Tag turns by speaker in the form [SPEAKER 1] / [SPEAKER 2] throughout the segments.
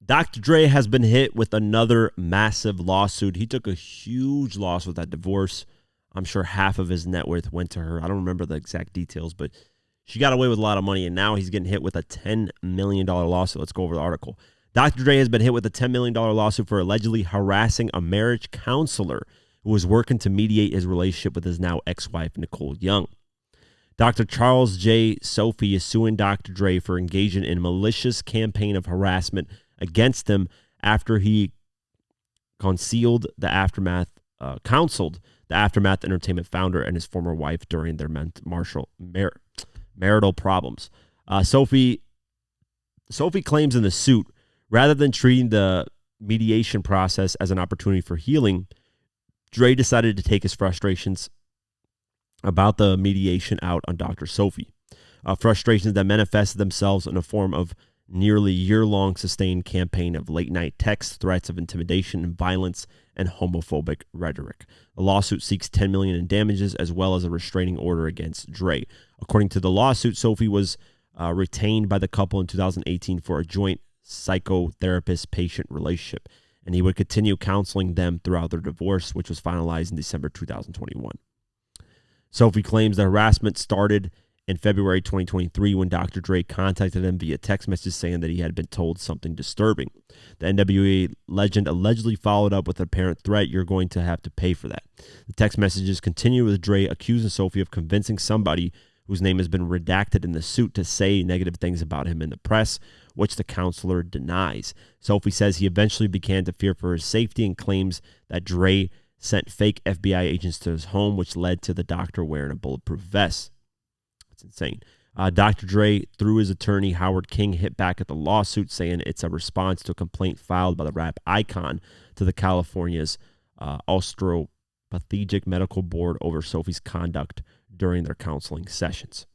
[SPEAKER 1] Dr. Dre has been hit with another massive lawsuit. He took a huge loss with that divorce. I'm sure half of his net worth went to her. I don't remember the exact details, but she got away with a lot of money, and now he's getting hit with a $10 million lawsuit. Let's go over the article. Dr. Dre has been hit with a $10 million lawsuit for allegedly harassing a marriage counselor who was working to mediate his relationship with his now ex-wife, Nicole Young. Dr. Charles J. Sophie is suing Dr. Dre for engaging in a malicious campaign of harassment against him after he counseled the Aftermath Entertainment founder and his former wife during their marital problems. Sophie claims in the suit, rather than treating the mediation process as an opportunity for healing, Dre decided to take his frustrations about the mediation out on Dr. Sophie. Frustrations that manifested themselves in a form of nearly year-long sustained campaign of late-night texts, threats of intimidation and violence, and homophobic rhetoric. The lawsuit seeks $10 million in damages as well as a restraining order against Dre. According to the lawsuit, Sophie was retained by the couple in 2018 for a joint psychotherapist-patient relationship, and he would continue counseling them throughout their divorce, which was finalized in December 2021. Sophie claims the harassment started in February 2023 when Dr. Dre contacted him via text message saying that he had been told something disturbing. The NWA legend allegedly followed up with an apparent threat, "You're going to have to pay for that." The text messages continue with Dre accusing Sophie of convincing somebody whose name has been redacted in the suit to say negative things about him in the press, which the counselor denies. Sophie says he eventually began to fear for his safety and claims that Dre sent fake FBI agents to his home, which led to the doctor wearing a bulletproof vest. It's insane. Dr. Dre, through his attorney, Howard King, hit back at the lawsuit, saying it's a response to a complaint filed by the rap icon to the California's Osteopathic Medical Board over Sophie's conduct during their counseling sessions.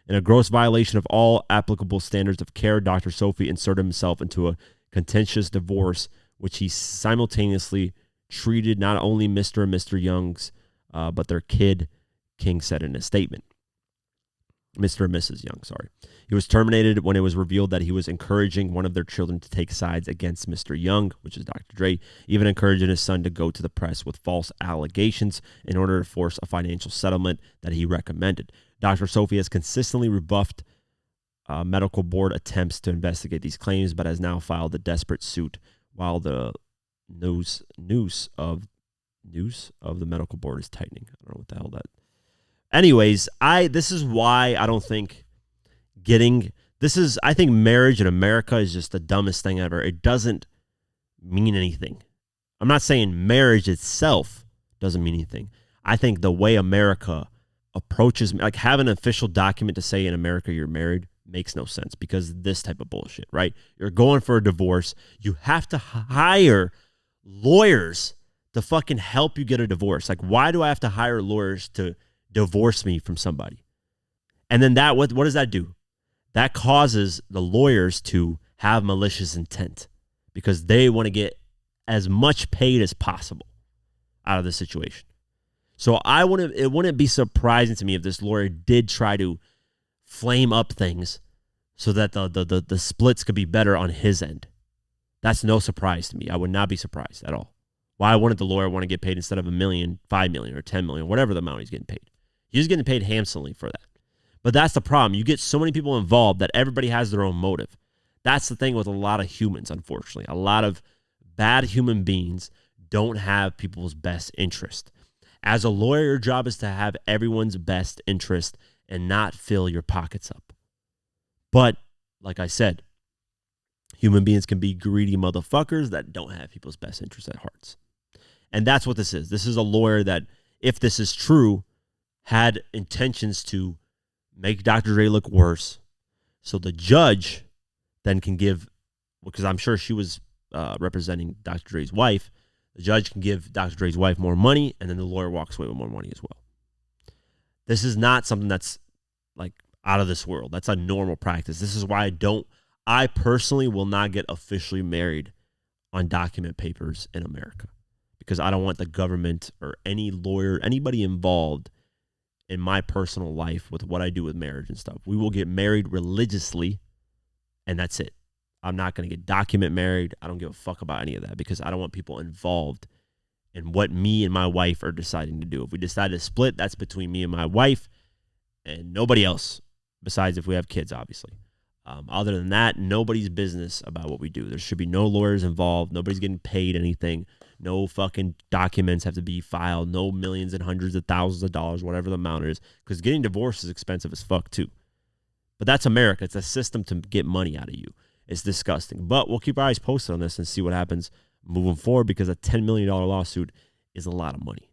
[SPEAKER 1] In a gross violation of all applicable standards of care, Dr. Sophie inserted himself into a contentious divorce, which he simultaneously treated not only Mr. and Mr. Young's, but their kid, King said in a statement. Mr. and Mrs. Young, sorry. He was terminated when it was revealed that he was encouraging one of their children to take sides against Mr. Young, which is Dr. Dre, even encouraging his son to go to the press with false allegations in order to force a financial settlement that he recommended. Dr. Sophie has consistently rebuffed medical board attempts to investigate these claims, but has now filed a desperate suit while the noose of the medical board is tightening. I don't know what the hell that. Anyways, this is why I don't think I think marriage in America is just the dumbest thing ever. It doesn't mean anything. I'm not saying marriage itself doesn't mean anything. I think the way America approaches, like having an official document to say in America you're married makes no sense because of this type of bullshit, right? You're going for a divorce. You have to hire lawyers to fucking help you get a divorce. Like, why do I have to hire lawyers to divorce me from somebody? And then what does that do? That causes the lawyers to have malicious intent because they want to get as much paid as possible out of the situation. So it wouldn't be surprising to me if this lawyer did try to flame up things so that the splits could be better on his end. That's no surprise to me. I would not be surprised at all. Why wouldn't the lawyer want to get paid instead of $1 million, $5 million, or $10 million, whatever the amount he's getting paid? He's getting paid handsomely for that. But that's the problem. You get so many people involved that everybody has their own motive. That's the thing with a lot of humans, unfortunately. A lot of bad human beings don't have people's best interest. As a lawyer, your job is to have everyone's best interest and not fill your pockets up. But, like I said, human beings can be greedy motherfuckers that don't have people's best interest at heart. And that's what this is. This is a lawyer that, if this is true, had intentions to make Dr. Dre look worse. So the judge then can give, because I'm sure she was representing Dr. Dre's wife, the judge can give Dr. Dre's wife more money, and then the lawyer walks away with more money as well. This is not something that's like out of this world. That's a normal practice. This is why I personally will not get officially married on document papers in America, because I don't want the government or any lawyer, anybody involved in my personal life with what I do with marriage and stuff. We will get married religiously, and that's it. I'm not going to get document married. I don't give a fuck about any of that because I don't want people involved in what me and my wife are deciding to do. If we decide to split, that's between me and my wife and nobody else, besides if we have kids, obviously. Other than that, nobody's business about what we do. There should be no lawyers involved. Nobody's getting paid anything. No fucking documents have to be filed. No millions and hundreds of thousands of dollars, whatever the amount is, because getting divorced is expensive as fuck too. But that's America. It's a system to get money out of you. It's disgusting. But we'll keep our eyes posted on this and see what happens moving forward because a $10 million lawsuit is a lot of money.